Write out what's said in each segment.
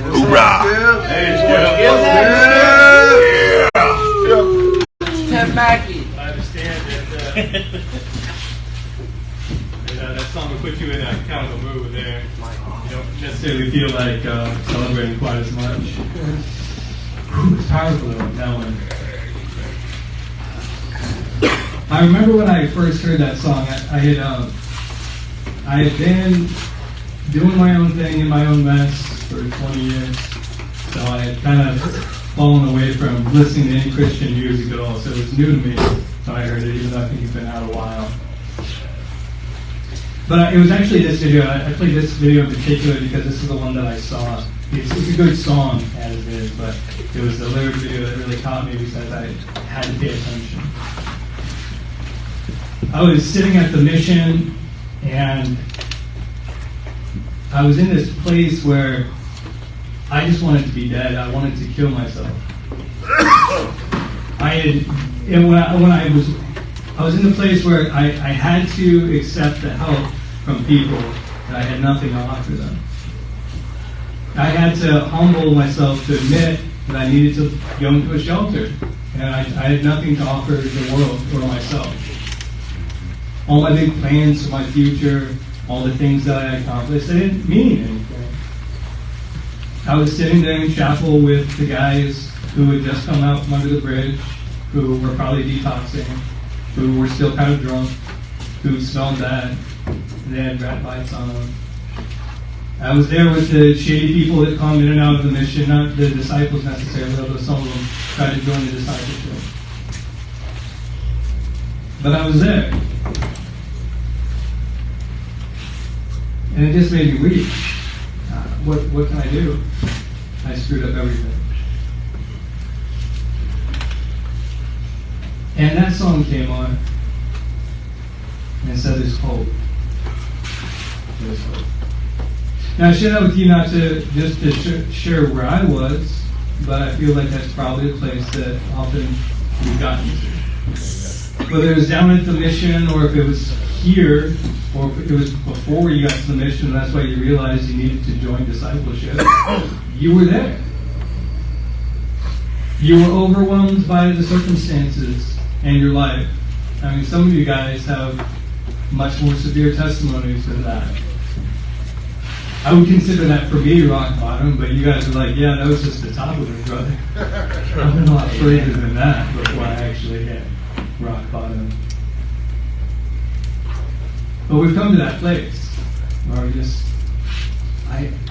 Hoorah! Hey, Tim Mackey. I understand that that song will put you in a kind of a mood there. You don't necessarily feel like celebrating quite as much. It's powerful, that one. I remember when I first heard that song, I had been doing my own thing in my own mess for 20 years. So I had kind of fallen away from listening to any Christian music at all. So it was new to me when I heard it, even though I think it's been out a while. But it was actually this video. I played this video in particular because this is the one that I saw. It's a good song as it is, but it was the lyric video that really caught me because I had to pay attention. I was sitting at the mission, and I was in this place where I just wanted to be dead. I wanted to kill myself. I was in the place where I had to accept the help from people that I had nothing to offer them. I had to humble myself to admit that I needed to go into a shelter, and I had nothing to offer the world or myself. All my big plans for my future, all the things that I accomplished, they didn't mean anything. I was sitting there in chapel with the guys who had just come out from under the bridge, who were probably detoxing, who were still kind of drunk, who smelled bad. They had rat bites on them. I was there with the shady people that come in and out of the mission, not the disciples necessarily, although some of them tried to join the discipleship. But I was there. And it just made me weak. What can I do? I screwed up everything. And that song came on, and it said, "There's hope. There's hope." Now, I share that with you not to just to share where I was, but I feel like that's probably a place that often we've gotten to. Whether it was down at the mission, or if it was here, or if it was before you got to the mission, and that's why you realized you needed to join discipleship, you were there. You were overwhelmed by the circumstances and your life. I mean, some of you guys have much more severe testimonies than that. I would consider that for me rock bottom, but you guys are like, yeah, that was just the top of it, brother. I've been a lot further than that before I actually hit rock bottom. But we've come to that place where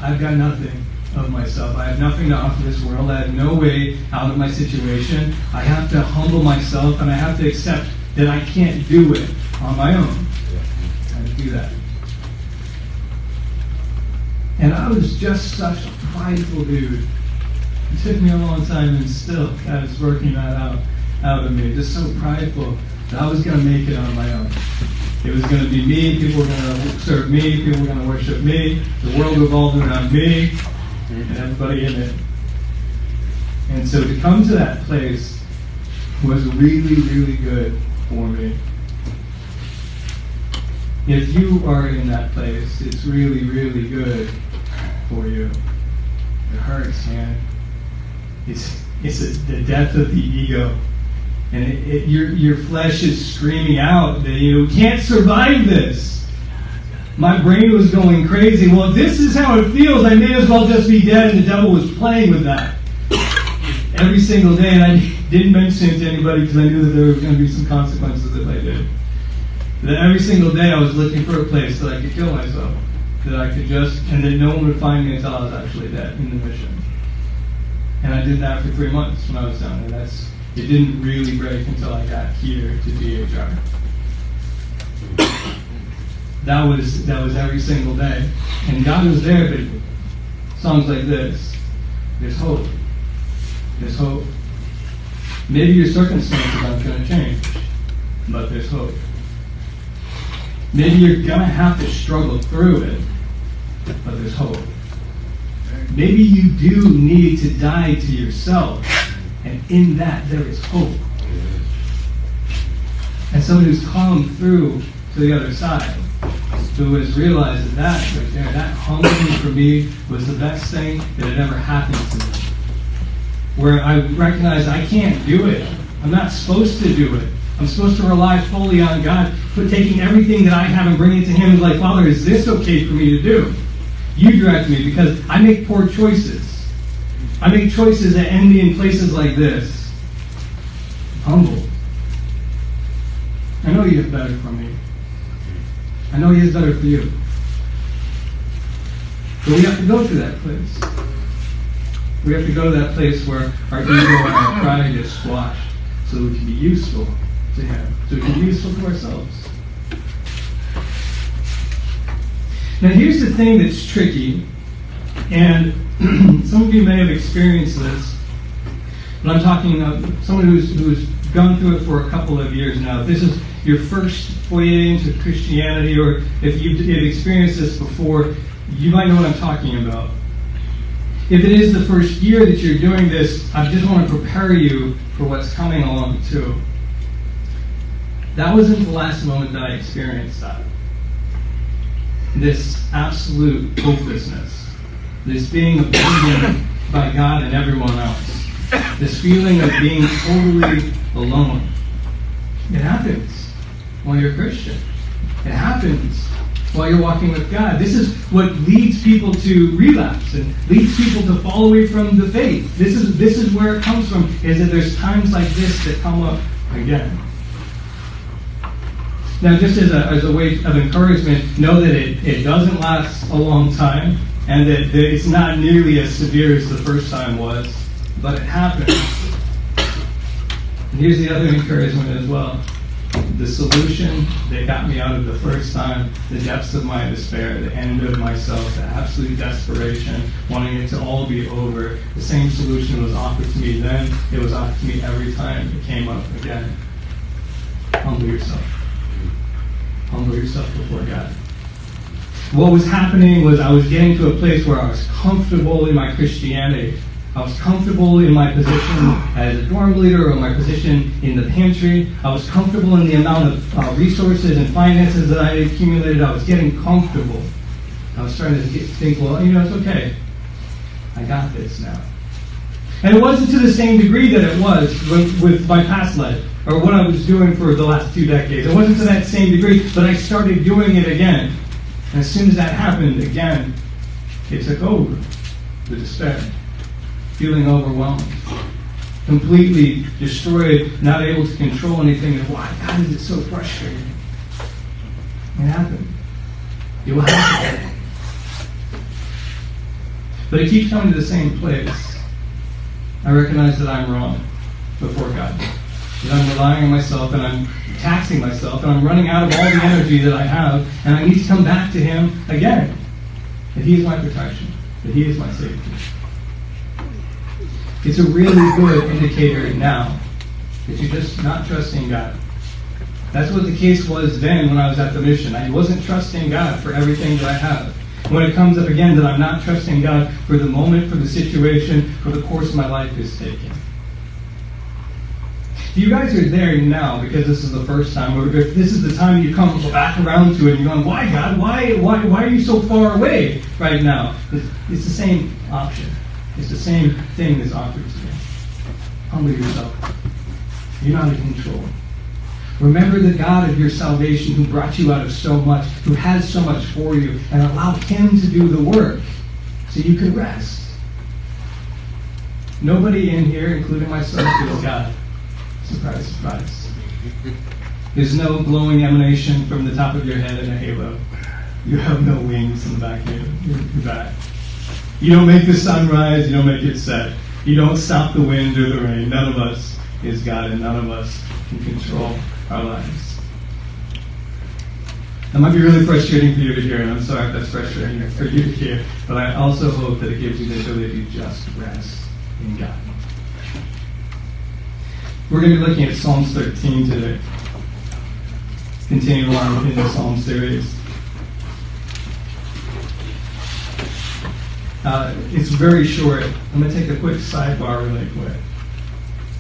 I've got nothing of myself. I have nothing to offer this world. I have no way out of my situation. I have to humble myself, and I have to accept that I can't do it on my own. I have to do that. And I was just such a prideful dude. It took me a long time, and still God is working that out of me. Just so prideful that I was going to make it on my own. It was going to be me. People were going to serve me. People were going to worship me. The world revolved around me and everybody in it. And so to come to that place was really, really good for me. If you are in that place, it's really, really good for you. It hurts, man. It's the death of the ego. And your flesh is screaming out that you can't survive this. My brain was going crazy. Well, if this is how it feels, I may as well just be dead. And the devil was playing with that every single day. And I didn't mention it to anybody because I knew that there was going to be some consequences if I did. That every single day I was looking for a place that I could kill myself. That I could and that no one would find me until I was actually dead in the mission. And I did that for 3 months when I was down there. It didn't really break until I got here to DHR. That was every single day. And God was there, but songs like this, there's hope. There's hope. Maybe your circumstances aren't going to change, but there's hope. Maybe you're going to have to struggle through it, but there's hope. Maybe you do need to die to yourself, and in that there is hope. And someone who's come through to the other side. who has realized that right there, that humbling for me was the best thing that had ever happened to me. Where I recognize I can't do it. I'm not supposed to do it. I'm supposed to rely fully on God, but taking everything that I have and bringing it to Him and like, Father, is this okay for me to do? You direct me, because I make poor choices. I make choices that end me in places like this. Humble. I know you have better for me. I know He has better for you. But we have to go to that place. We have to go to that place where our ego and our pride is squashed so that we can be useful to Him, so we can be useful to ourselves. Now here's the thing that's tricky, and some of you may have experienced this, but I'm talking about someone who's gone through it for a couple of years now. If this is your first foray into Christianity, or if you've experienced this before, you might know what I'm talking about. If it is the first year that you're doing this, I just want to prepare you for what's coming along too. That wasn't the last moment that I experienced that. This absolute hopelessness. This being abandoned by God and everyone else. This feeling of being totally alone. It happens while you're a Christian. It happens while you're walking with God. This is what leads people to relapse and leads people to fall away from the faith. This is where it comes from, is that there's times like this that come up again. Now, just as a way of encouragement, know that it doesn't last a long time, and that it's not nearly as severe as the first time was, but it happens. And here's the other encouragement as well. The solution that got me out of the first time, the depths of my despair, the end of myself, the absolute desperation, wanting it to all be over, the same solution was offered to me then. It was offered to me every time it came up again. Humble yourself. Humble yourself before God. What was happening was I was getting to a place where I was comfortable in my Christianity. I was comfortable in my position as a dorm leader or my position in the pantry. I was comfortable in the amount of resources and finances that I had accumulated. I was getting comfortable. I was starting to think, well, it's okay. I got this now. And it wasn't to the same degree that it was with my past life or what I was doing for the last 2 decades. It wasn't to that same degree, but I started doing it again. And as soon as that happened, again, it took over. The despair. Feeling overwhelmed. Completely destroyed, not able to control anything. And why? God, is it so frustrating? It happened. It will happen. But it keeps coming to the same place. I recognize that I'm wrong before God. That I'm relying on myself and I'm taxing myself and I'm running out of all the energy that I have, and I need to come back to Him again. That He is my protection. That He is my safety. It's a really good indicator now that you're just not trusting God. That's what the case was then when I was at the mission. I wasn't trusting God for everything that I have. When it comes up again that I'm not trusting God for the moment, for the situation, for the course my life is taking. If you guys are there now because this is the first time, or if this is the time you come back around to it and you're going, why God? Why are you so far away right now? It's the same option. It's the same thing that's offered to you. Humble yourself. You're not in control. Remember the God of your salvation who brought you out of so much, who has so much for you, and allow Him to do the work so you can rest. Nobody in here, including myself, feels God. Surprise, surprise. There's no glowing emanation from the top of your head in a halo. You have no wings in the back of your back. You don't make the sun rise, you don't make it set. You don't stop the wind or the rain. None of us is God, and none of us can control our lives. That might be really frustrating for you to hear, and I'm sorry if that's frustrating for you to hear, but I also hope that it gives you the ability to just rest in God. We're going to be looking at Psalms 13 today. Continue on in the Psalm series. It's very short. I'm going to take a quick sidebar really quick.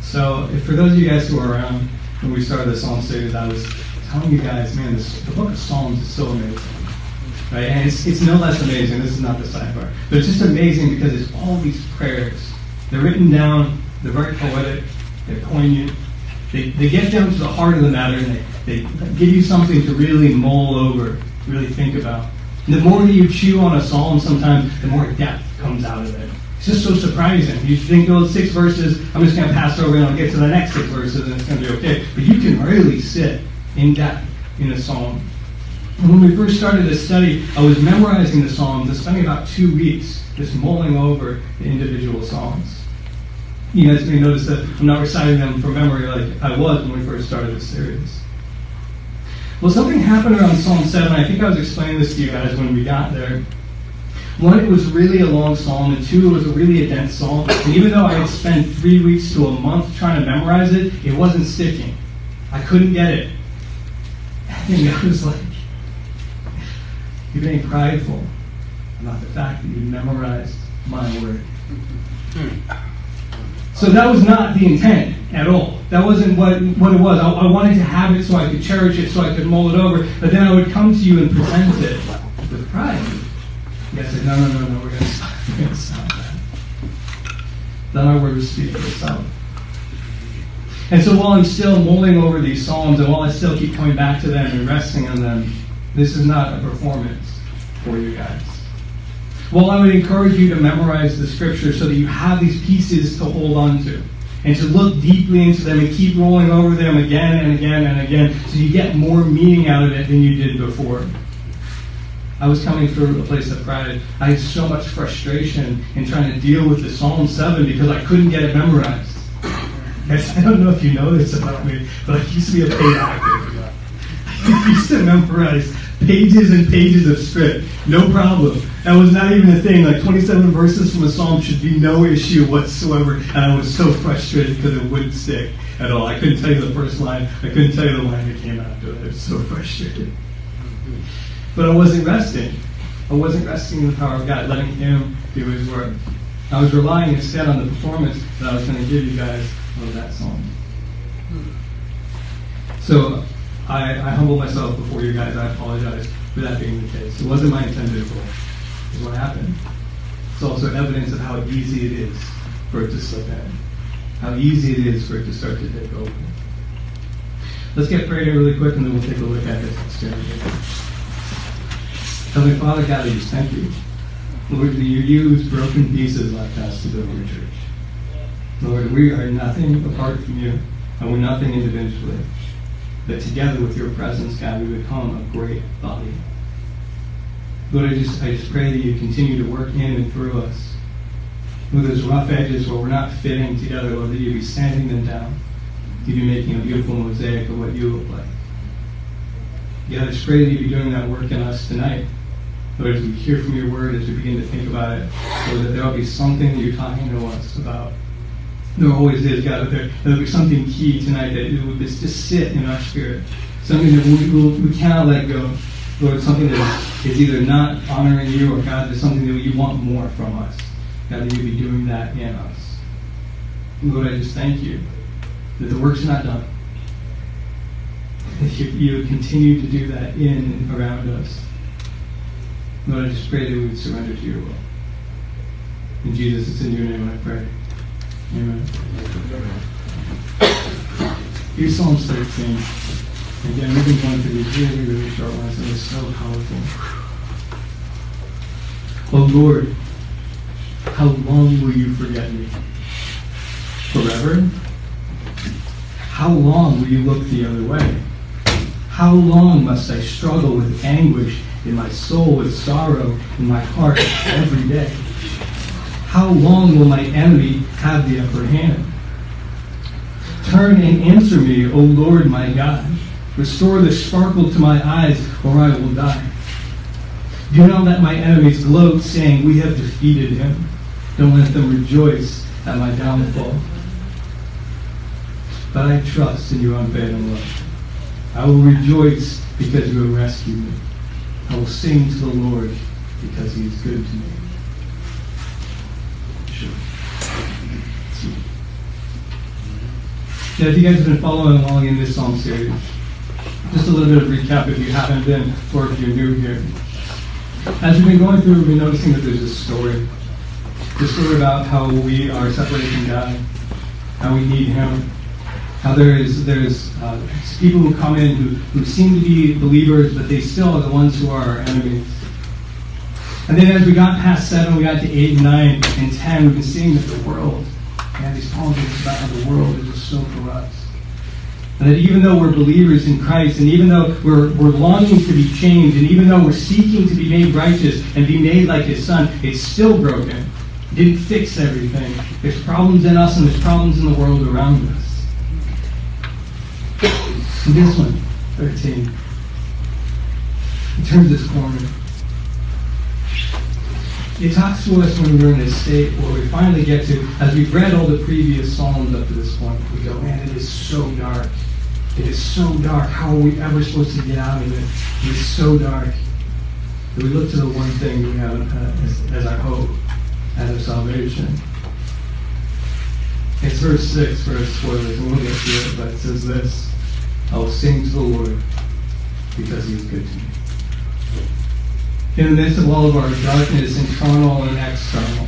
So, for those of you guys who are around when we started the Psalm series, I was telling you guys, man, the book of Psalms is so amazing. right? And it's no less amazing. This is not the sidebar. But it's just amazing because it's all these prayers. They're written down. They're very poetic. They're poignant. They get down to the heart of the matter, and they give you something to really mull over, really think about. And the more that you chew on a psalm, sometimes the more depth comes out of it. It's just so surprising. You think those 6 verses, I'm just going to pass over and I'll get to the next 6 verses and it's going to be okay. But you can really sit in depth in a psalm. And when we first started this study, I was memorizing the psalms and spending about 2 weeks just mulling over the individual psalms. You guys may notice that I'm not reciting them from memory like I was when we first started this series. Well, something happened around Psalm 7. I think I was explaining this to you guys when we got there. 1, it was really a long psalm, and 2, it was a really dense psalm. And even though I had spent 3 weeks to a month trying to memorize it, it wasn't sticking. I couldn't get it. And I was like, you're being prideful about the fact that you memorized my word. So that was not the intent at all. That wasn't what it was. I wanted to have it so I could cherish it, so I could mull it over. But then I would come to you and present it with pride. You guys said, no, we're going to stop that. Then my word would speak for itself. And so while I'm still mulling over these psalms, and while I still keep coming back to them and resting on them, this is not a performance for you guys. Well, I would encourage you to memorize the scripture so that you have these pieces to hold on to and to look deeply into them and keep rolling over them again and again and again so you get more meaning out of it than you did before. I was coming through a place of pride. I had so much frustration in trying to deal with the Psalm 7 because I couldn't get it memorized. Guys, I don't know if you know this about me, but I used to be a paid actor. I used to memorize pages and pages of script. No problem. That was not even a thing. Like 27 verses from a psalm should be no issue whatsoever. And I was so frustrated because it wouldn't stick at all. I couldn't tell you the first line. I couldn't tell you the line that came after it. I was so frustrated. But I wasn't resting. I wasn't resting in the power of God, letting Him do His work. I was relying instead on the performance that I was going to give you guys of that psalm. So I humble myself before you guys. I apologize for that being the case. It wasn't my intended goal. It's what happened. It's also evidence of how easy it is for it to slip in. How easy it is for it to start to take over. Let's get prayed in really quick and then we'll take a look at this experience. Heavenly Father, God, I just thank you. Lord, that you use broken pieces like us to build your church. Lord, we are nothing apart from you, and we're nothing individually. But together with your presence, God, we become a great body. Lord, I just pray that you continue to work in and through us. With those rough edges where we're not fitting together, Lord, that you be sanding them down. You be making a beautiful mosaic of what you look like. God, I just pray that you be doing that work in us tonight. Lord, as we hear from your word, as we begin to think about it, Lord, that there will be something that you're talking to us about. There always is, God, that there'll be something key tonight that it will just sit in our spirit. Something that we cannot let go. Lord, something that is either not honoring you or, God, there's something that you want more from us. God, that you be doing that in us. Lord, I just thank you that the work's not done. That you continue to do that in and around us. Lord, I just pray that we would surrender to your will. In Jesus, it's in your name I pray. Amen. Here's Psalms 13. Again, we've been going through these really, really short ones, and it's so powerful. Oh Lord, how long will you forget me? Forever? How long will you look the other way? How long must I struggle with anguish in my soul, with sorrow in my heart every day? How long will my enemy have the upper hand? Turn and answer me, O Lord my God. Restore the sparkle to my eyes, or I will die. Do not let my enemies gloat, saying, we have defeated him. Don't let them rejoice at my downfall. But I trust in your unfailing love. I will rejoice because you have rescued me. I will sing to the Lord because he is good to me. Sure. Now, if you guys have been following along in this psalm series, just a little bit of recap if you haven't been, or if you're new here. As we've been going through, we've been noticing that there's this story. This story about how we are separated from God, how we need Him, how there's people who come in who seem to be believers, but they still are the ones who are our enemies. And then as we got past 7, we got to 8, 9, and 10, we've been seeing that the world, and these politics about how the world is just so corrupt. And that even though we're believers in Christ, and even though we're longing to be changed, and even though we're seeking to be made righteous and be made like His Son, it's still broken. It didn't fix everything. There's problems in us and there's problems in the world around us. And this one, 13. It turns this corner. It talks to us when we're in a state where we finally get to, as we've read all the previous Psalms up to this point, we go, man, it is so dark. It is so dark. How are we ever supposed to get out of it? It is so dark. That we look to the one thing we have as our hope, as our salvation. It's verse 6 for our spoilers, and we'll get to it, but it says this: I will sing to the Lord because He is good to me. In the midst of all of our darkness, internal and external,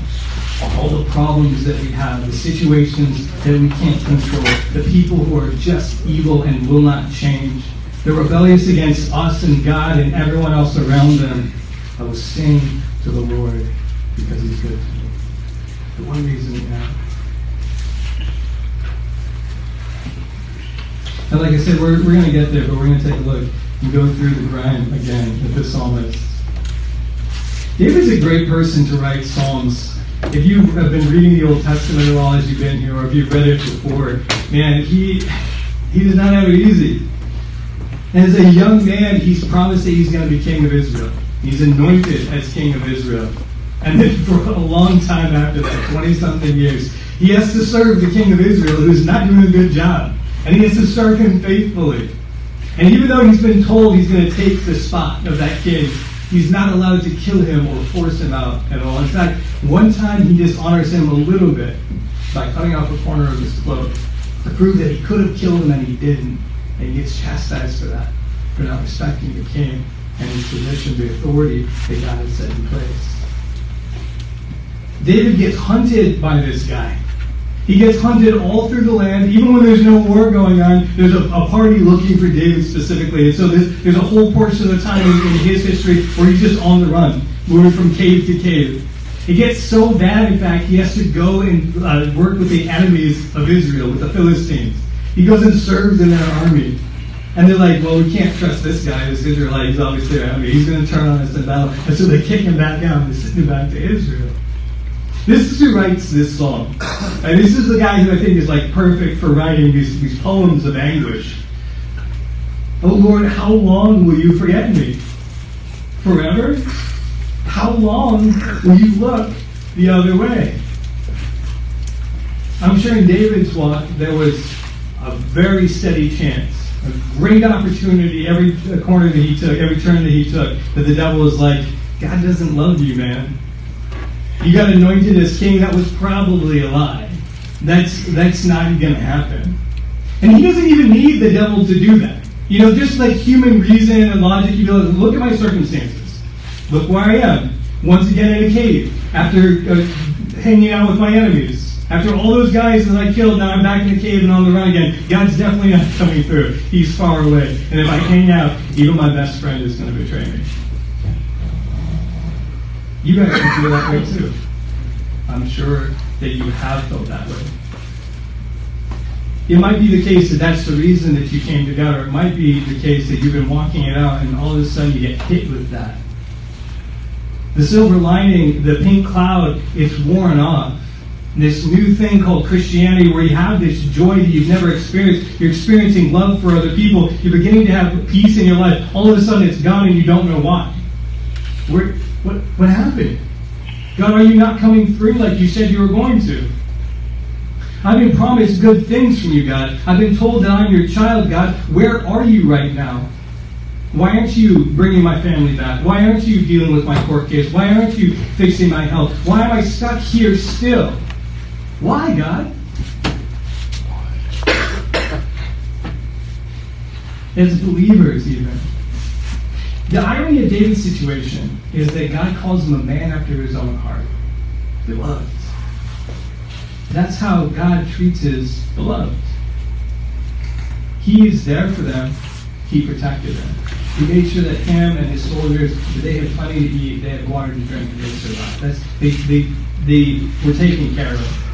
all the problems that we have, the situations that we can't control, the people who are just evil and will not change, the rebellious against us and God and everyone else around them, I will sing to the Lord because He's good to me. The one reason we have. And like I said, we're going to get there, but we're going to take a look and go through the grind again with this psalmist. David's a great person to write psalms. If you have been reading the Old Testament at all as you've been here, or if you've read it before, man, he does not have it easy. And as a young man, he's promised that he's going to be king of Israel. He's anointed as king of Israel. And then for a long time after that, 20-something years, he has to serve the king of Israel, who's not doing a good job. And he has to serve him faithfully. And even though he's been told he's going to take the spot of that king, he's not allowed to kill him or force him out at all. In fact, one time he dishonors him a little bit by cutting off a corner of his cloak to prove that he could have killed him and he didn't. And he gets chastised for that, for not respecting the king and his position, the authority that God has set in place. David gets hunted by this guy. He gets hunted all through the land, even when there's no war going on. There's a party looking for David specifically. And so there's a whole portion of the time in his history where he's just on the run, moving from cave to cave. It gets so bad, in fact, he has to go and work with the enemies of Israel, with the Philistines. He goes and serves in their army. And they're like, well, we can't trust this guy, this Israelite. He's obviously our enemy. He's going to turn on us in battle. And so they kick him back out and send him back to Israel. This is who writes this song. And this is the guy who I think is like perfect for writing these poems of anguish. Oh Lord, how long will you forget me? Forever? How long will you look the other way? I'm sure in David's walk there was a very steady chance, a great opportunity every corner that he took, every turn that he took, that the devil was like, God doesn't love you, man. You got anointed as king, that was probably a lie. That's not going to happen. And he doesn't even need the devil to do that. You know, just like human reason and logic, you go, look at my circumstances. Look where I am. Once again in a cave, after hanging out with my enemies. After all those guys that I killed, now I'm back in the cave and on the run again. God's definitely not coming through. He's far away. And if I hang out, even my best friend is going to betray me. You guys can feel that way too. I'm sure that you have felt that way. It might be the case that that's the reason that you came together. It might be the case that you've been walking it out and all of a sudden you get hit with that. The silver lining, the pink cloud, it's worn off. This new thing called Christianity where you have this joy that you've never experienced. You're experiencing love for other people. You're beginning to have peace in your life. All of a sudden it's gone and you don't know why. What happened? God, are you not coming through like you said you were going to? I've been promised good things from you, God. I've been told that I'm your child, God. Where are you right now? Why aren't you bringing my family back? Why aren't you dealing with my court case? Why aren't you fixing my health? Why am I stuck here still? Why, God? As believers, even. The irony of David's situation is that God calls him a man after his own heart, beloved. That's how God treats his beloved. He is there for them. He protected them. He made sure that him and his soldiers, that they had plenty to eat, they had water to drink, and they survived. They were taken care of.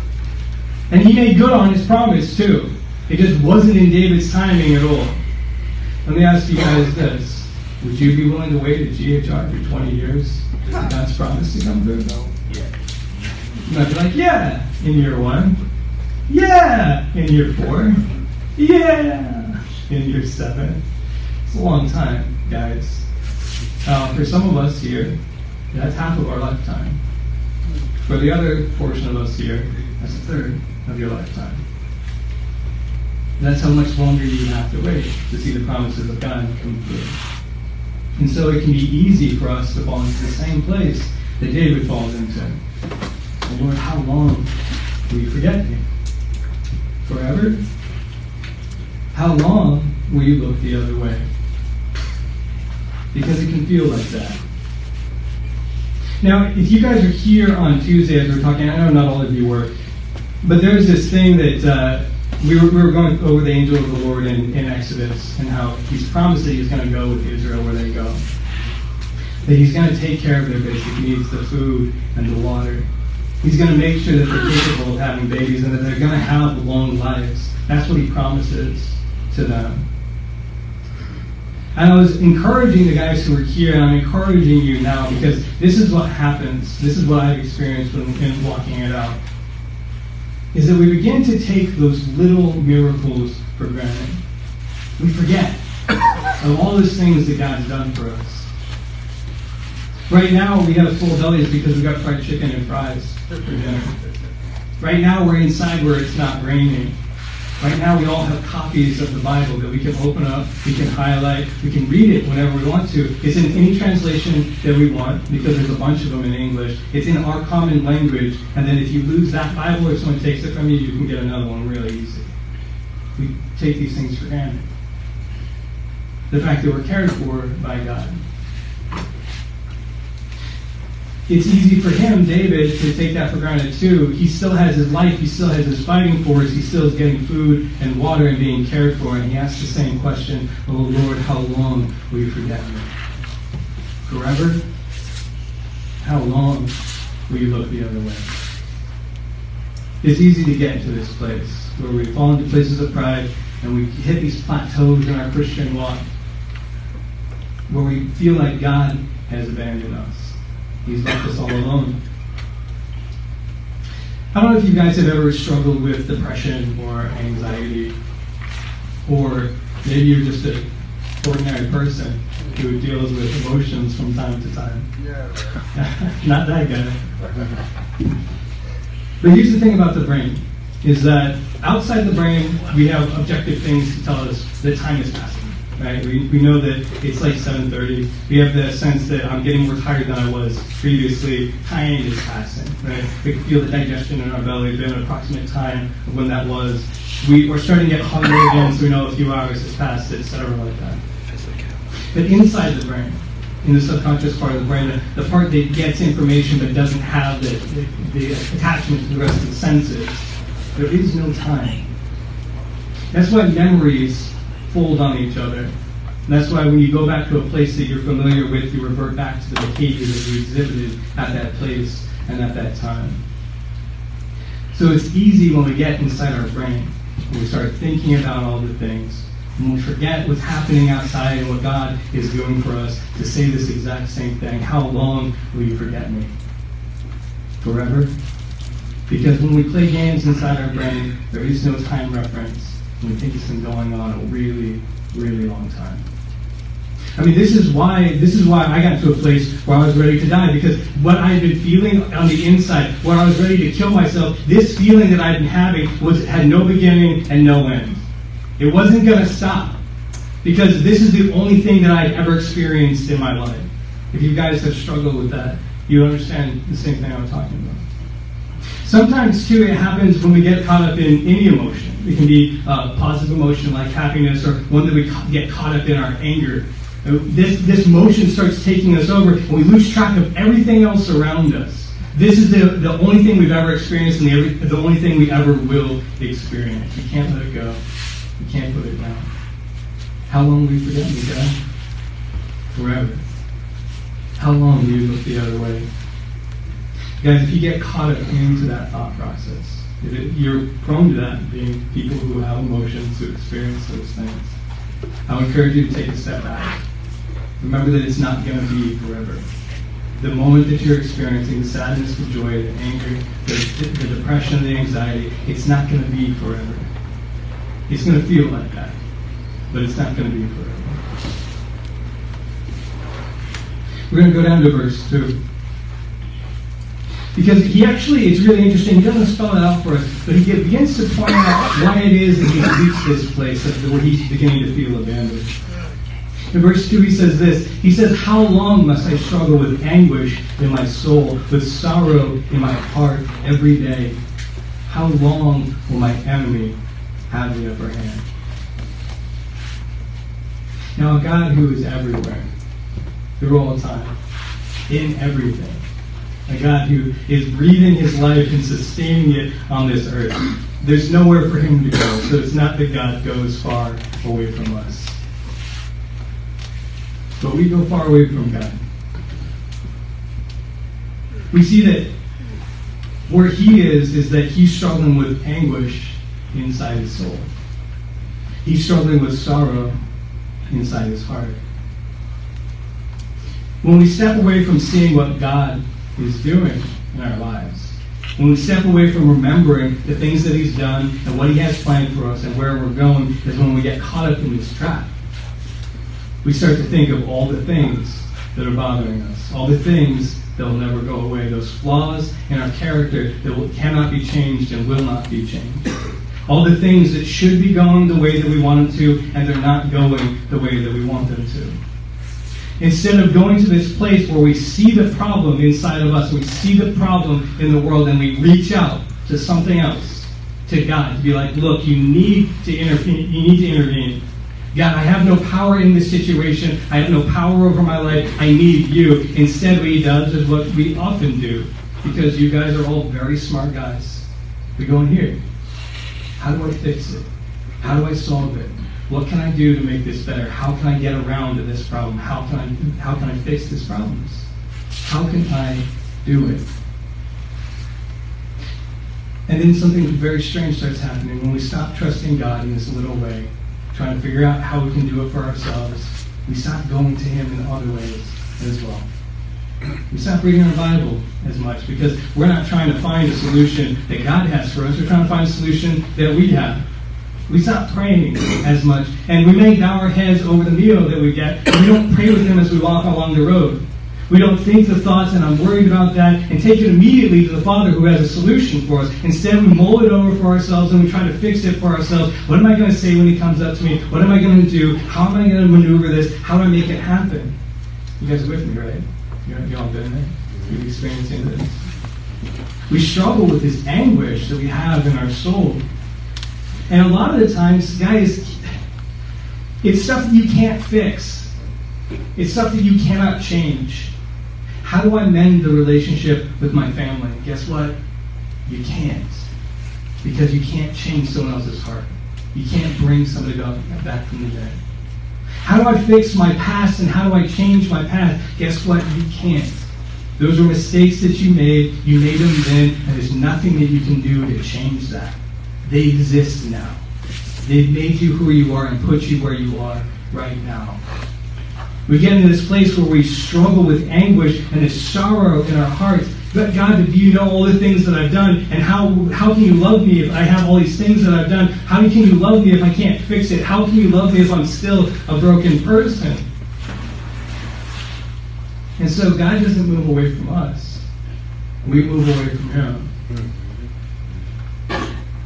And he made good on his promise, too. It just wasn't in David's timing at all. Let me ask you guys this. Would you be willing to wait at GHR for 20 years for God's promise to come through? No. Yeah. You might be like, yeah, in year 1. Yeah, in year 4. Yeah, in year 7. It's a long time, guys. For some of us here, that's half of our lifetime. For the other portion of us here, that's a third of your lifetime. That's how much longer you have to wait to see the promises of God come through. And so it can be easy for us to fall into the same place that David falls into. Oh, Lord, how long will you forget me? Forever? How long will you look the other way? Because it can feel like that. Now, if you guys are here on Tuesday as we're talking, I know not all of you were, but there's this thing that we were going over the angel of the Lord in Exodus and how he's promised that he's going to go with Israel where they go. That he's going to take care of their basic needs, the food and the water. He's going to make sure that they're capable of having babies and that they're going to have long lives. That's what he promises to them. And I was encouraging the guys who were here, and I'm encouraging you now, because this is what happens. This is what I've experienced in walking it out. Is that we begin to take those little miracles for granted. We forget of all those things that God's done for us. Right now, we have full bellies because we got fried chicken and fries for dinner. Right now, we're inside where it's not raining. Right now, we all have copies of the Bible that we can open up, we can highlight, we can read it whenever we want to. It's in any translation that we want, because there's a bunch of them in English. It's in our common language, and then if you lose that Bible or someone takes it from you, you can get another one really easy. We take these things for granted. The fact that we're cared for by God. It's easy for him, David, to take that for granted too. He still has his life, he still has his fighting force, he still is getting food and water and being cared for, and he asks the same question, oh Lord, how long will you forget me? Forever? How long will you look the other way? It's easy to get into this place where we fall into places of pride and we hit these plateaus in our Christian walk where we feel like God has abandoned us. He's left us all alone. I don't know if you guys have ever struggled with depression or anxiety, or maybe you're just an ordinary person who deals with emotions from time to time. Yeah. Not that guy. But here's the thing about the brain, is that outside the brain, we have objective things to tell us that time is passing. Right? We know that it's like 7:30. We have the sense that I'm getting more tired than I was previously. Time is passing. Right? We can feel the digestion in our belly. We have an approximate time of when that was. We're starting to get hungry again, so we know a few hours has passed, etc. like that. But inside the brain, in the subconscious part of the brain, the part that gets information but doesn't have the attachment to the rest of the senses, there is no time. That's why memories fold on each other. And that's why when you go back to a place that you're familiar with, you revert back to the behavior that you exhibited at that place and at that time. So it's easy when we get inside our brain, when we start thinking about all the things, and we forget what's happening outside and what God is doing for us, to say this exact same thing. How long will you forget me? Forever? Because when we play games inside our brain, there is no time reference. And we think it's been going on a really, really long time. I mean, this is why I got to a place where I was ready to die, because what I had been feeling on the inside, where I was ready to kill myself, this feeling that I'd been having had no beginning and no end. It wasn't going to stop, because this is the only thing that I'd ever experienced in my life. If you guys have struggled with that, you understand the same thing I'm talking about. Sometimes, too, it happens when we get caught up in any emotion. It can be a positive emotion like happiness, or one that we get caught up in our anger. This motion starts taking us over, and we lose track of everything else around us. This is the only thing we've ever experienced, and the only thing we ever will experience. We can't let it go. We can't put it down. How long will we forget me, God? Forever. How long will you look the other way? Guys, if you get caught up into that thought process, you're prone to that, being people who have emotions, who experience those things. I would encourage you to take a step back. Remember that it's not going to be forever. The moment that you're experiencing the sadness, the joy, the anger, the depression, the anxiety, it's not going to be forever. It's going to feel like that, but it's not going to be forever. We're going to go down to verse 2. Because it's really interesting. He doesn't spell it out for us, but he begins to point out why it is that he's reached this place where he's beginning to feel abandoned. In verse 2 he says this. He says, "How long must I struggle with anguish in my soul, with sorrow in my heart every day? How long will my enemy have the upper hand?" Now, a God who is everywhere, through all time, in everything, a God who is breathing his life and sustaining it on this earth. There's nowhere for him to go, so it's not that God goes far away from us. But we go far away from God. We see that where he is that he's struggling with anguish inside his soul. He's struggling with sorrow inside his heart. When we step away from seeing what God is doing in our lives, when we step away from remembering the things that he's done and what he has planned for us and where we're going, is when we get caught up in this trap. We start to think of all the things that are bothering us, all the things that will never go away, those flaws in our character that cannot be changed and will not be changed. All the things that should be going the way that we want them to, and they're not going the way that we want them to. Instead of going to this place where we see the problem inside of us, we see the problem in the world, and we reach out to something else, to God, to be like, look, you need to intervene. You need to intervene. God, I have no power in this situation. I have no power over my life. I need you. Instead, what he does is what we often do, because you guys are all very smart guys. We go in here. How do I fix it? How do I solve it? What can I do to make this better? How can I get around to this problem? How can I fix these problems? How can I do it? And then something very strange starts happening when we stop trusting God in this little way, trying to figure out how we can do it for ourselves. We stop going to him in other ways as well. We stop reading our Bible as much because we're not trying to find a solution that God has for us. We're trying to find a solution that we have. We stop praying as much, and we may bow our heads over the meal that we get, and we don't pray with him as we walk along the road. We don't think the thoughts, and I'm worried about that, and take it immediately to the Father who has a solution for us. Instead, we mull it over for ourselves, and we try to fix it for ourselves. What am I going to say when he comes up to me? What am I going to do? How am I going to maneuver this? How do I make it happen? You guys are with me, right? You all been there? You're experiencing this. We struggle with this anguish that we have in our soul. And a lot of the times, guys, it's stuff that you can't fix. It's stuff that you cannot change. How do I mend the relationship with my family? Guess what? You can't. Because you can't change someone else's heart. You can't bring somebody back from the dead. How do I fix my past and how do I change my past? Guess what? You can't. Those were mistakes that you made. You made them then, and there's nothing that you can do to change that. They exist now. They've made you who you are and put you where you are right now. We get into this place where we struggle with anguish and this sorrow in our hearts. But God, do you know all the things that I've done? And how can you love me if I have all these things that I've done? How can you love me if I can't fix it? How can you love me if I'm still a broken person? And so God doesn't move away from us. We move away from him.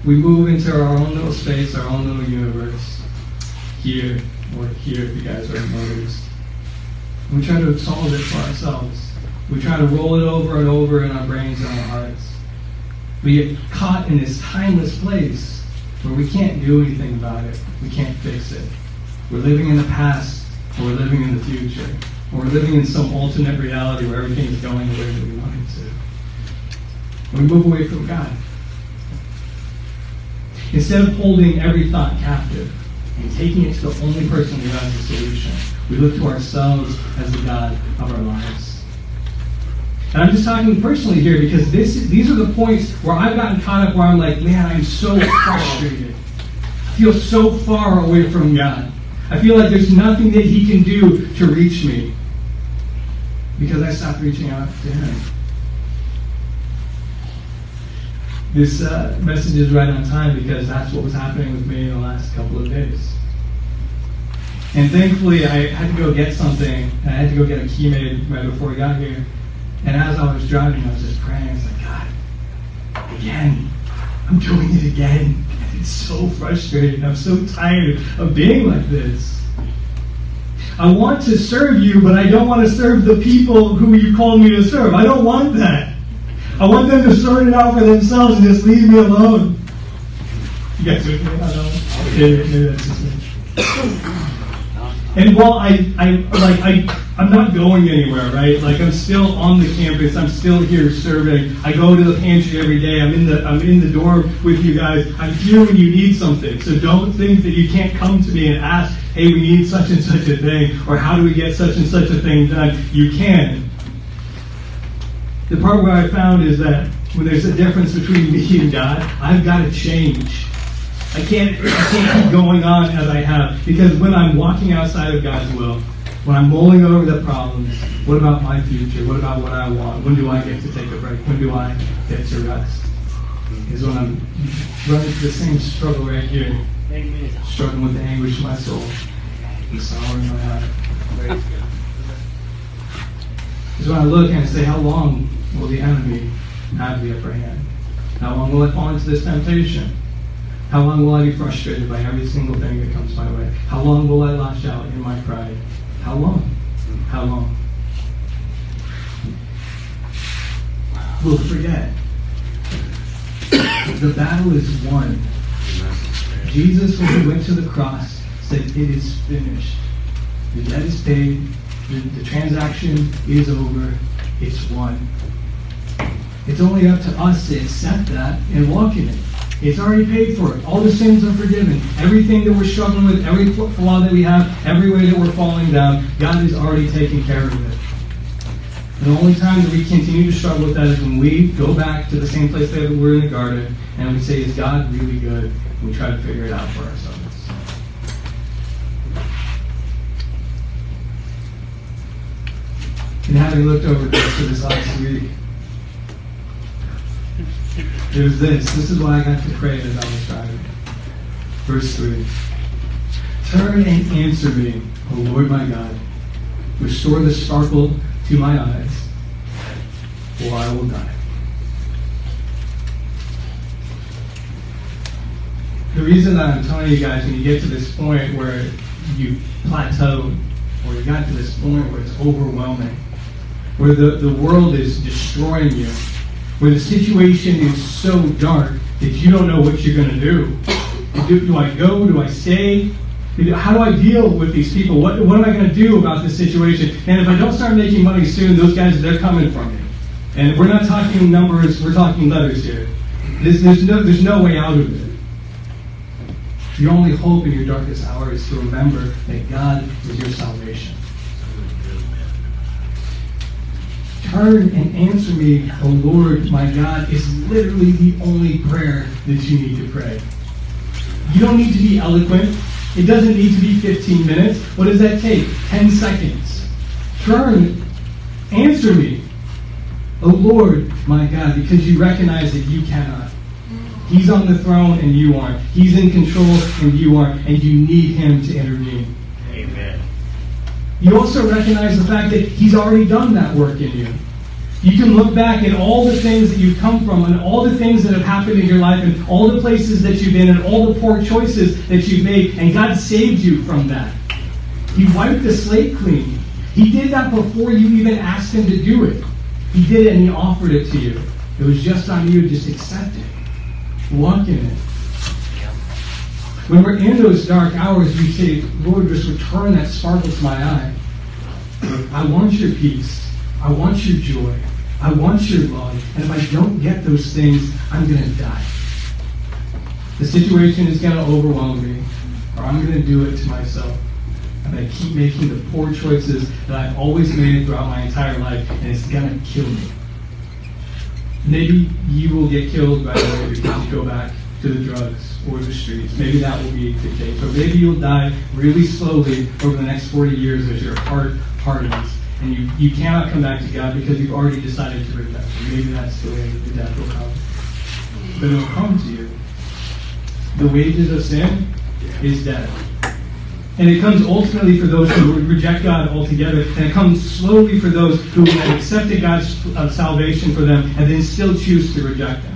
We move into our own little space, our own little universe. Here, or here if you guys are mothers. We try to solve it for ourselves. We try to roll it over and over in our brains and our hearts. We get caught in this timeless place where we can't do anything about it. We can't fix it. We're living in the past or we're living in the future, or we're living in some alternate reality where everything is going the way that we want it to. And we move away from God. Instead of holding every thought captive and taking it to the only person who has the solution, we look to ourselves as the God of our lives. And I'm just talking personally here because these are the points where I've gotten caught up where I'm like, man, I'm so frustrated. I feel so far away from God. I feel like there's nothing that He can do to reach me because I stopped reaching out to Him. This message is right on time because that's what was happening with me in the last couple of days. And thankfully, I had to go get something, and I had to go get a key made right before I got here. And as I was driving, I was just praying. I was like, God, again, I'm doing it again. It's so frustrating. I'm so tired of being like this. I want to serve you, but I don't want to serve the people who you called me to serve. I don't want that. I want them to sort it out for themselves and just leave me alone. You guys with me? I don't know. Maybe that's just me. And while I'm not going anywhere, right? Like I'm still on the campus. I'm still here serving. I go to the pantry every day. I'm in the dorm with you guys. I'm here when you need something. So don't think that you can't come to me and ask, hey, we need such and such a thing, or how do we get such and such a thing done? You can. The part where I found is that when there's a difference between me and God, I've got to change. I can't keep going on as I have, because when I'm walking outside of God's will, when I'm mulling over the problems, what about my future? What about what I want? When do I get to take a break? When do I get to rest? Is when I'm running through the same struggle right here, struggling with the anguish of my soul, the sorrow in my heart. Is when I look and I say, how long will the enemy have the upper hand? How long will I fall into this temptation? How long will I be frustrated by every single thing that comes my way? How long will I lash out in my pride? How long? How long? We'll forget. The battle is won. Jesus, when He went to the cross, said, it is finished. The debt is paid. The transaction is over. It's won. It's only up to us to accept that and walk in it. It's already paid for. All the sins are forgiven. Everything that we're struggling with, every flaw that we have, every way that we're falling down, God is already taking care of it. And the only time that we continue to struggle with that is when we go back to the same place that we were in the garden and we say, is God really good? And we try to figure it out for ourselves. And having looked over this last week, there's this. This is what I got to pray as I was driving. Verse 3. Turn and answer me, O Lord my God. Restore the sparkle to my eyes, or I will die. The reason that I'm telling you guys, when you get to this point where you plateaued, or you got to this point where it's overwhelming, where the world is destroying you, where the situation is so dark that you don't know what you're going to do. Do I go? Do I stay? How do I deal with these people? What am I going to do about this situation? And if I don't start making money soon, those guys, they're coming from me. And we're not talking numbers, we're talking letters here. There's no way out of it. Your only hope in your darkest hour is to remember that God is your salvation. Turn and answer me, O Lord my God, is literally the only prayer that you need to pray. You don't need to be eloquent. It doesn't need to be 15 minutes. What does that take? 10 seconds. Turn, answer me, O Lord my God, because you recognize that you cannot. He's on the throne and you aren't. He's in control and you aren't. And you need Him to intervene. Amen. You also recognize the fact that He's already done that work in you. You can look back at all the things that you've come from and all the things that have happened in your life and all the places that you've been and all the poor choices that you've made, and God saved you from that. He wiped the slate clean. He did that before you even asked Him to do it. He did it and He offered it to you. It was just on you to just accept it. Walk in it. When we're in those dark hours, we say, Lord, just return that sparkle to my eye. I want your peace. I want your joy. I want your love. And if I don't get those things, I'm going to die. The situation is going to overwhelm me, or I'm going to do it to myself. I'm going to keep making the poor choices that I've always made throughout my entire life, and it's going to kill me. Maybe you will get killed right away because you go back to the drugs or the streets. Maybe that will be the case. Or maybe you'll die really slowly over the next 40 years as your heart hardens. And you cannot come back to God because you've already decided to reject Him. Maybe that's the way that the death will come. But it will come to you. The wages of sin is death. And it comes ultimately for those who reject God altogether. And it comes slowly for those who have accepted God's salvation for them and then still choose to reject Him.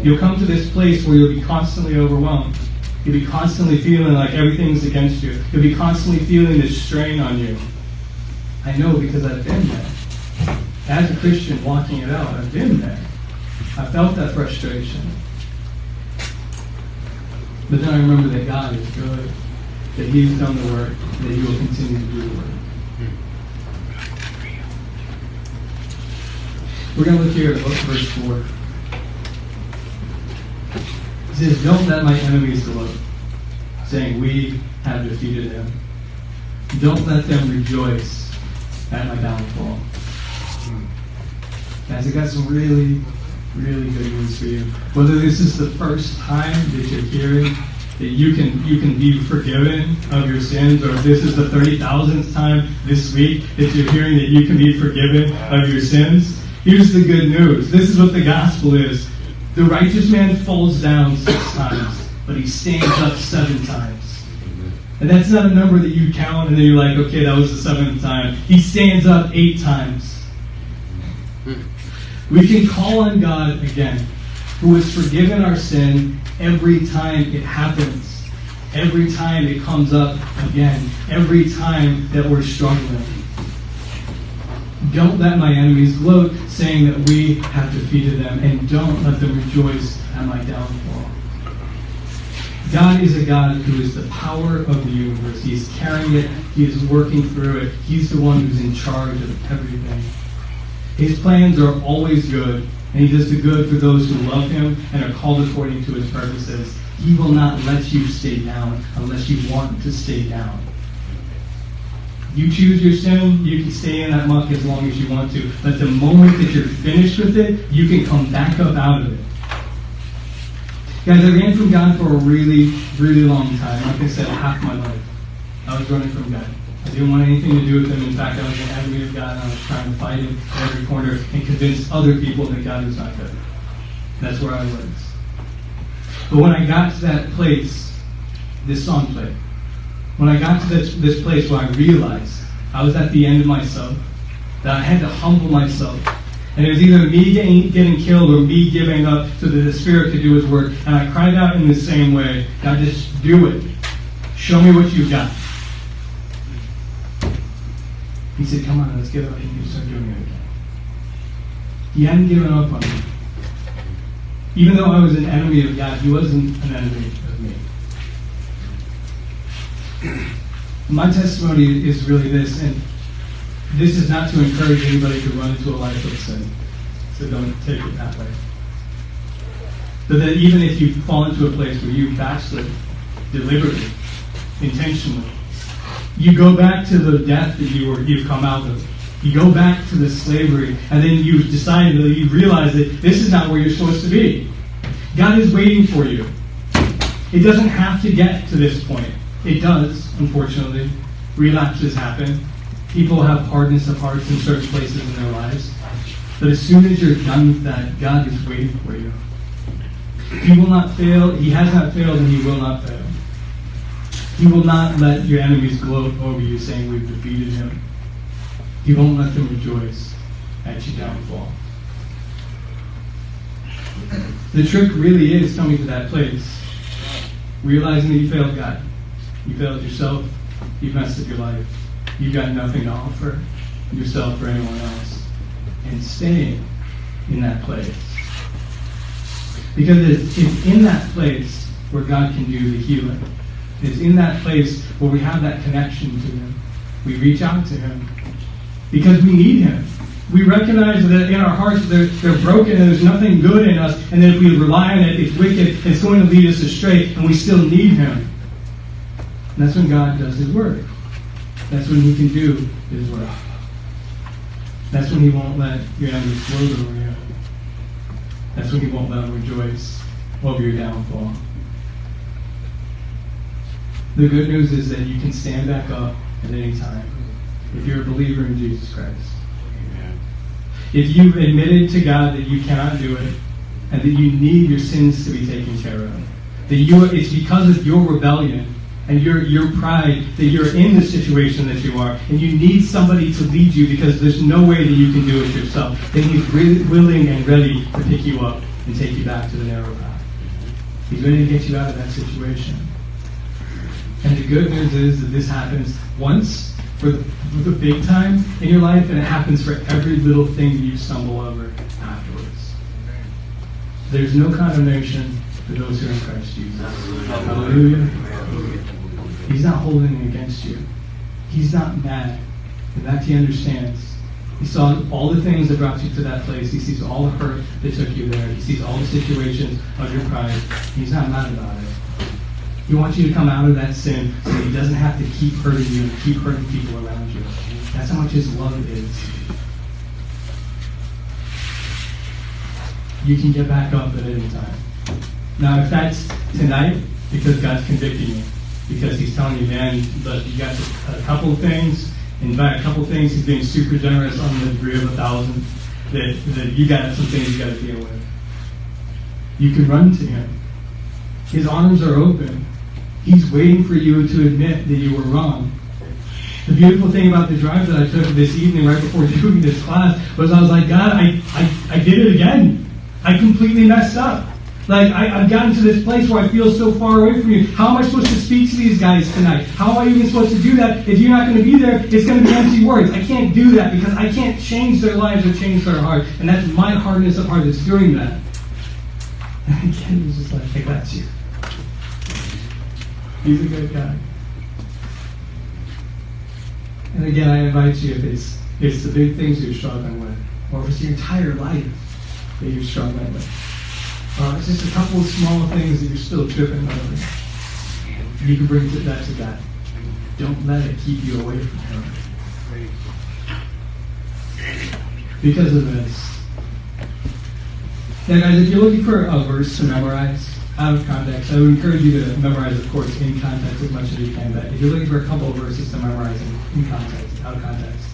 You'll come to this place where you'll be constantly overwhelmed. You'll be constantly feeling like everything's against you. You'll be constantly feeling this strain on you. I know because I've been there. As a Christian walking it out, I've been there. I felt that frustration. But then I remember that God is good, that He's done the work, that He will continue to do the work. We're going to look here at verse 4. It says, don't let my enemies gloat, saying, we have defeated him. Don't let them rejoice at my downfall. Guys, I got some really, really good news for you. Whether this is the first time that you're hearing that you can be forgiven of your sins, or if this is the 30,000th time this week that you're hearing that you can be forgiven of your sins, here's the good news. This is what the gospel is. The righteous man falls down 6 times, but he stands up 7 times. And that's not a number that you count and then you're like, okay, that was the 7th time. He stands up 8 times. We can call on God again, who has forgiven our sin every time it happens. Every time it comes up again. Every time that we're struggling. Don't let my enemies gloat, saying that we have defeated them, and don't let them rejoice at my downfall. God is a God who is the power of the universe. He is carrying it. He is working through it. He's the one who's in charge of everything. His plans are always good, and He does the good for those who love Him and are called according to His purposes. He will not let you stay down unless you want to stay down. You choose your sin, you can stay in that muck as long as you want to. But the moment that you're finished with it, you can come back up out of it. Guys, I ran from God for a really, really long time. Like I said, half my life. I was running from God. I didn't want anything to do with Him. In fact, I was an enemy of God, and I was trying to fight Him at every corner and convince other people that God was not good. That's where I was. But when I got to that place, this song played. When I got to this place where I realized I was at the end of myself, that I had to humble myself. And it was either me getting killed or me giving up so that the Spirit could do His work. And I cried out in the same way, God, just do it. Show me what you've got. He said, come on, let's get up and start doing it again. He hadn't given up on me. Even though I was an enemy of God, He wasn't an enemy of me. My testimony is really this, and this is not to encourage anybody to run into a life of sin, so don't take it that way. But that even if you fall into a place where you backslid deliberately, intentionally, you go back to the death that you've come out of. You go back to the slavery, and then you decide that you realize that this is not where you're supposed to be. God is waiting for you. It doesn't have to get to this point. It does, unfortunately. Relapses happen. People have hardness of hearts in certain places in their lives. But as soon as you're done with that, God is waiting for you. He will not fail. He has not failed, and He will not fail. He will not let your enemies gloat over you, saying we've defeated Him. He won't let them rejoice at your downfall. The trick really is coming to that place, realizing that you failed God. You failed yourself. You've messed up your life. You've got nothing to offer yourself or anyone else. And staying in that place. Because it's in that place where God can do the healing. It's in that place where we have that connection to Him. We reach out to Him because we need Him. We recognize that in our hearts they're broken and there's nothing good in us, and that if we rely on it, it's wicked, and it's going to lead us astray, and we still need Him. And that's when God does His work. That's when He can do His work. That's when He won't let your enemies gloat over you. That's when He won't let them rejoice over your downfall. The good news is that you can stand back up at any time if you're a believer in Jesus Christ. Amen. If you've admitted to God that you cannot do it and that you need your sins to be taken care of, that it's because of your rebellion and your pride that you're in the situation that you are, and you need somebody to lead you because there's no way that you can do it yourself, then He's really willing and ready to pick you up and take you back to the narrow path. He's ready to get you out of that situation. And the good news is that this happens once for the big time in your life, and it happens for every little thing that you stumble over afterwards. There's no condemnation for those who are in Christ Jesus. Hallelujah. He's not holding it against you. He's not mad. In fact, He understands. He saw all the things that brought you to that place. He sees all the hurt that took you there. He sees all the situations of your pride. He's not mad about it. He wants you to come out of that sin so that He doesn't have to keep hurting you and keep hurting people around you. That's how much His love is. You can get back up at any time. Now, if that's tonight, because God's convicting you, because He's telling you, man, look, you got a couple of things. In fact, a couple of things, He's being super generous on the degree of 1,000. That you got some things you got to deal with. You can run to Him. His arms are open. He's waiting for you to admit that you were wrong. The beautiful thing about the drive that I took this evening right before doing this class was I was like, God, I did it again. I completely messed up. Like, I've gotten to this place where I feel so far away from you. How am I supposed to speak to these guys tonight? How am I even supposed to do that? If you're not going to be there, it's going to be empty words. I can't do that because I can't change their lives or change their heart. And that's my hardness of heart that's doing that. And again, He's just like, I got you. He's a good guy. And again, I invite you, if it's the big things you're struggling with, or if it's your entire life that you're struggling with, or it's just a couple of small things that you're still tripping over, you can bring that to God. Don't let it keep you away from Him. Because of this. Now guys, if you're looking for a verse to memorize out of context, I would encourage you to memorize, of course, in context as much as you can. But if you're looking for a couple of verses to memorize in context, out of context,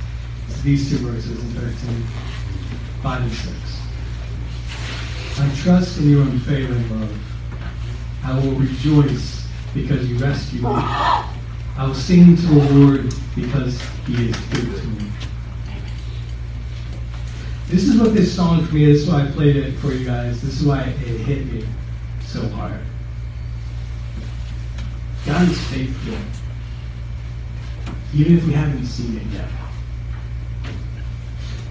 it's these two verses in 13, 5 and 6. I trust in your unfailing love. I will rejoice because you rescued me. I will sing to the Lord because He is good to me. This is what this song for me, this is why I played it for you guys. This is why it hit me so hard. God is faithful, even if we haven't seen it yet.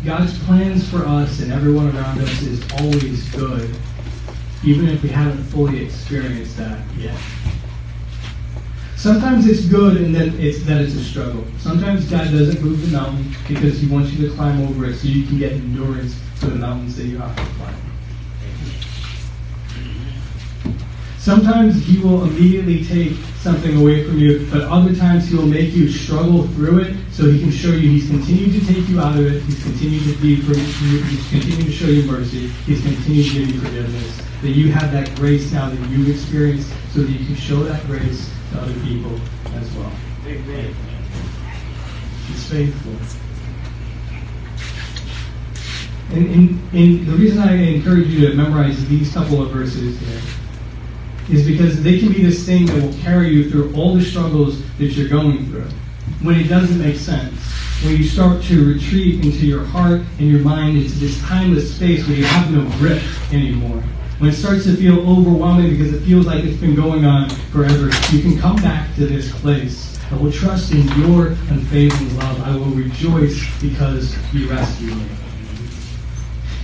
God's plans for us and everyone around us is always good, even if we haven't fully experienced that yet. Sometimes it's good and then it's a struggle. Sometimes God doesn't move the mountain because He wants you to climb over it so you can get endurance for the mountains that you have to climb. Sometimes He will immediately take something away from you, but other times He will make you struggle through it so He can show you He's continued to take you out of it. He's continued to be for you. He's continued to show you mercy. He's continued to give you forgiveness. That you have that grace now that you've experienced so that you can show that grace to other people as well. Amen. He's faithful. And the reason I encourage you to memorize these couple of verses here is because they can be this thing that will carry you through all the struggles that you're going through. When it doesn't make sense, when you start to retreat into your heart and your mind into this timeless space where you have no grip anymore. When it starts to feel overwhelming because it feels like it's been going on forever, you can come back to this place. I will trust in your unfailing love. I will rejoice because you rescued me.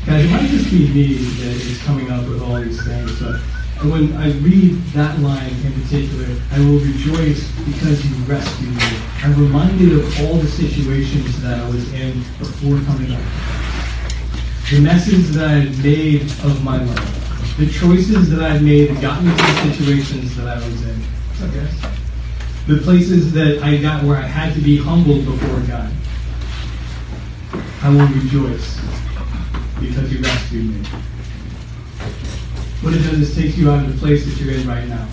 Guys, it might just be me that is coming up with all these things, but when I read that line in particular, I will rejoice because you rescued me. I'm reminded of all the situations that I was in before coming up. The messes that I had made of my life. The choices that I had made that got me to the situations that I was in. I guess. The places that I got where I had to be humbled before God. I will rejoice because you rescued me. What it does is takes you out of the place that you're in right now.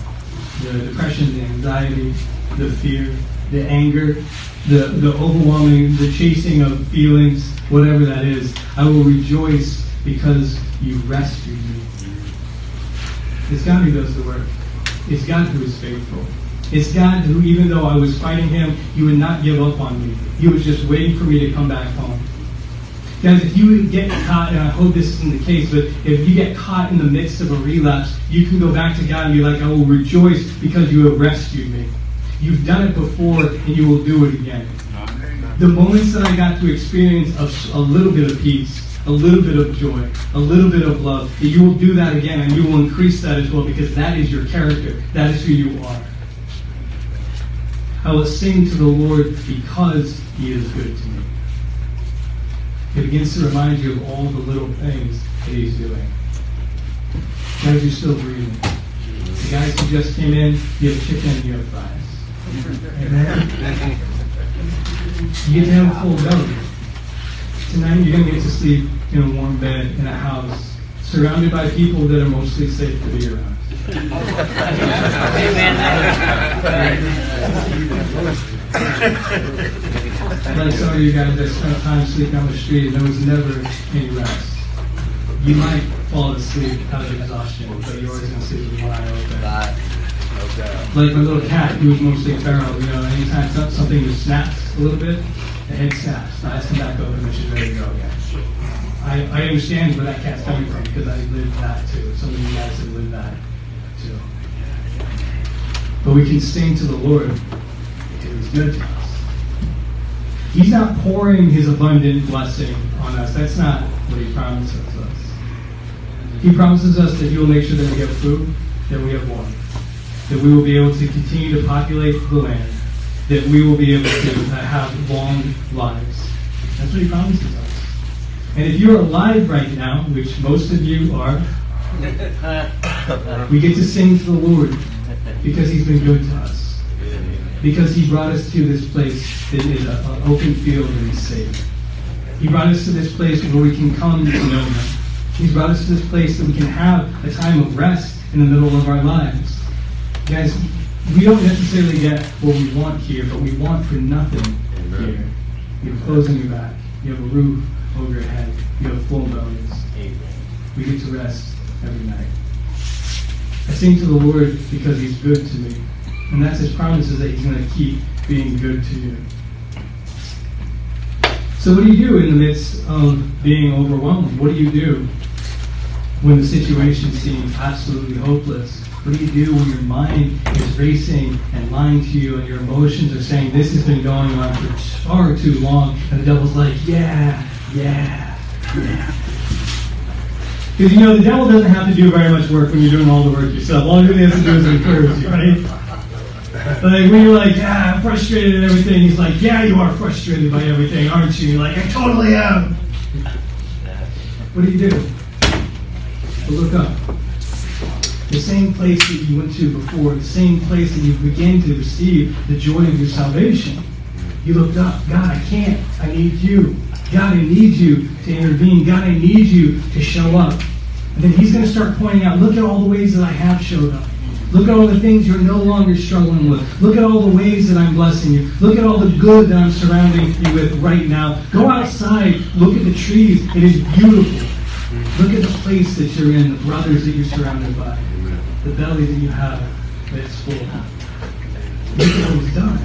The depression, the anxiety, the fear, the anger, the overwhelming, the chasing of feelings, whatever that is. I will rejoice because you rescued me. It's God who does the work. It's God who is faithful. It's God who, even though I was fighting him, he would not give up on me. He was just waiting for me to come back home. Guys, if you get caught, and I hope this isn't the case, but if you get caught in the midst of a relapse, you can go back to God and be like, I will rejoice because you have rescued me. You've done it before, and you will do it again. The moments that I got to experience a little bit of peace, a little bit of joy, a little bit of love, that you will do that again, and you will increase that as well, because that is your character. That is who you are. I will sing to the Lord because he is good to me. It begins to remind you of all the little things that he's doing. Guys, you're still breathing. The guys who just came in, you have chicken and you have fries. Amen? You get to have a full belly. Tonight you're going to get to sleep in a warm bed in a house, surrounded by people that are mostly safe to be around. Like some of you guys that spent time sleeping on the street, there was never any rest. You might fall asleep out of exhaustion, but you're always going to sleep with one eye open. Like my little cat, who was mostly feral, anytime something just snaps a little bit, the head snaps, the eyes come back open, and she's ready to go again. I understand where that cat's coming from, because I lived that too. Some of you guys have lived that too. But we can sing to the Lord because he's good to us. He's not pouring his abundant blessing on us. That's not what he promises us. He promises us that he will make sure that we have food, that we have water, that we will be able to continue to populate the land, that we will be able to have long lives. That's what he promises us. And if you're alive right now, which most of you are, we get to sing to the Lord because he's been good to us. Because he brought us to this place that is an open field and he's safe. He brought us to this place where we can come to know him. He's brought us to this place that we can have a time of rest in the middle of our lives. Guys, we don't necessarily get what we want here, but we want for nothing here. You have clothes on your back. You have a roof over your head. You have full bellies. We get to rest every night. I sing to the Lord because he's good to me. And that's his promise, is that he's going to keep being good to you. So what do you do in the midst of being overwhelmed? What do you do when the situation seems absolutely hopeless? What do you do when your mind is racing and lying to you and your emotions are saying, this has been going on for far too long, and the devil's like, yeah. Because the devil doesn't have to do very much work when you're doing all the work yourself. All he has to do is encourage you, right? Like when you're like, I'm frustrated and everything, he's like, yeah, you are frustrated by everything, aren't you? You're like, I totally am. What do? Well, look up. The same place that you went to before, the same place that you began to receive the joy of your salvation. You looked up. God, I can't. I need you. God, I need you to intervene. God, I need you to show up. And then he's going to start pointing out, look at all the ways that I have showed up. Look at all the things you're no longer struggling with. Look at all the ways that I'm blessing you. Look at all the good that I'm surrounding you with right now. Go outside. Look at the trees. It is beautiful. Look at the place that you're in, the brothers that you're surrounded by, the belly that you have that's full. Look at what he's done.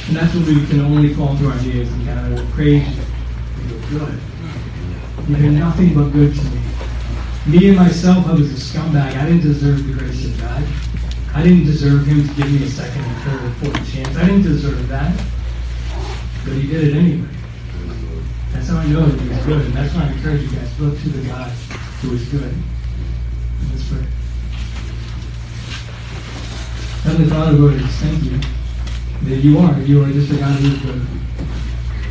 And that's when we can only fall to our knees and God, I will praise you. You're good. You've been nothing but good to me. Me and myself, I was a scumbag. I didn't deserve the grace of God. I didn't deserve him to give me a second and third and fourth chance. I didn't deserve that. But he did it anyway. That's how I know that he's good. And that's why I encourage you guys, look to the God who is good. Let's pray. Heavenly Father, Lord, I just thank you that you are just a God who is good.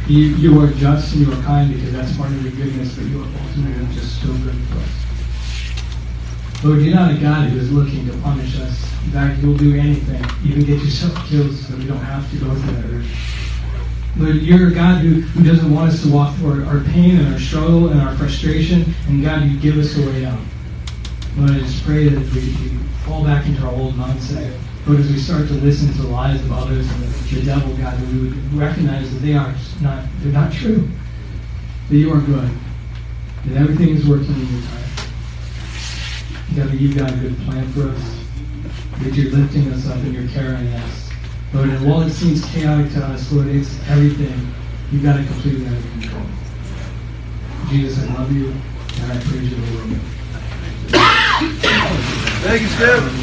You are just and you are kind because that's part of your goodness, but you are ultimately just so good to us. Lord, you're not a God who is looking to punish us. In fact, you'll do anything, even get yourself killed so that we don't have to go through that earth. Lord, you're a God who doesn't want us to walk through our pain and our struggle and our frustration, and God, you give us a way out. Lord, I just pray that we fall back into our old mindset. Lord, as we start to listen to the lies of others and the devil, God, that we would recognize that they're not true. That you are good. That everything is working in your time. God, that you've got a good plan for us. That you're lifting us up and you're carrying us. Lord, and while it seems chaotic to us, Lord, it's everything. You've got it completely under control. Jesus, I love you, and I praise you, Lord. Thank you, Steve.